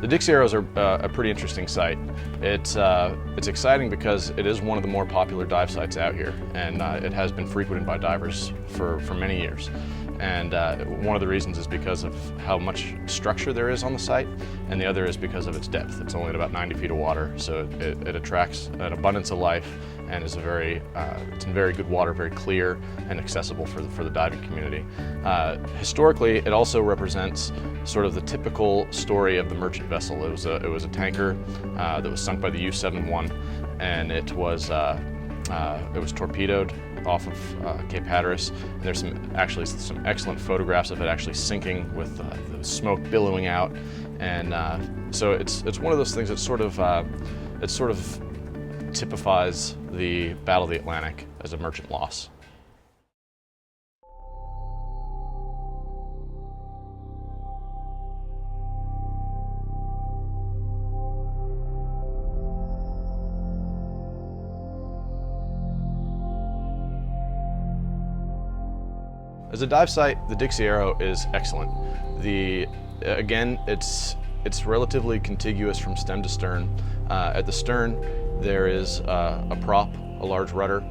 The Dixie Arrows are a pretty interesting site. It's exciting because it is one of the more popular dive sites out here, and it has been frequented by divers for many years. And one of the reasons is because of how much structure there is on the site, and the other is because of its depth. It's only at about 90 feet of water, so it attracts an abundance of life and is it's in very good water, very clear and accessible for the diving community. Historically, it also represents sort of the typical story of the merchant vessel. It was a tanker that was sunk by the U-71, and it was torpedoed off of Cape Hatteras. And there's some excellent photographs of it actually sinking with the smoke billowing out. And so it's one of those things that sort of typifies the Battle of the Atlantic as a merchant loss. As a dive site, the Dixie Arrow is excellent. Again, it's relatively contiguous from stem to stern. At the stern, there is a prop, a large rudder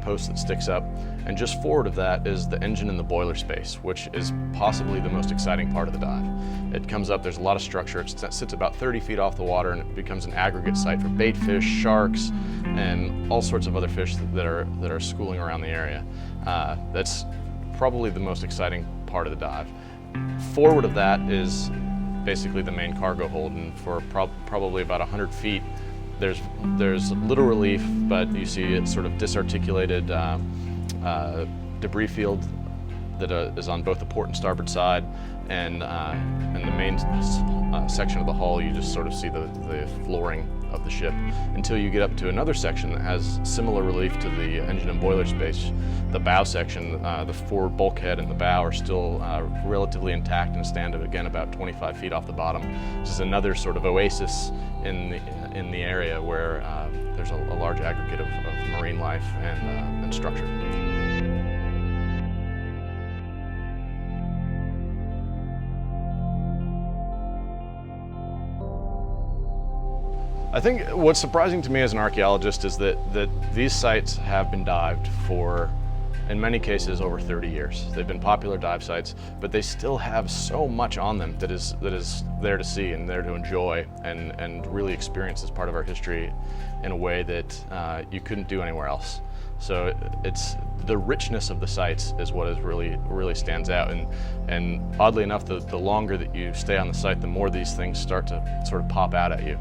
post that sticks up, and just forward of that is the engine and the boiler space, which is possibly the most exciting part of the dive. It comes up, there's a lot of structure. It sits about 30 feet off the water, and it becomes an aggregate site for bait fish, sharks, and all sorts of other fish that are schooling around the area. That's probably the most exciting part of the dive. Forward of that is basically the main cargo hold, and for probably about 100 feet there's little relief, but you see it's sort of disarticulated debris field that is on both the port and starboard side, and the main section of the hull you just sort of see the flooring of the ship, until you get up to another section that has similar relief to the engine and boiler space. The bow section, the forward bulkhead and the bow are still relatively intact and stand again about 25 feet off the bottom. This is another sort of oasis in the area where there's a large aggregate of marine life and structure. I think what's surprising to me as an archaeologist is that these sites have been dived for, in many cases, over 30 years. They've been popular dive sites, but they still have so much on them that is there to see and there to enjoy and really experience as part of our history in a way that you couldn't do anywhere else. So it's the richness of the sites is what really stands out, and oddly enough, the longer that you stay on the site, the more these things start to sort of pop out at you.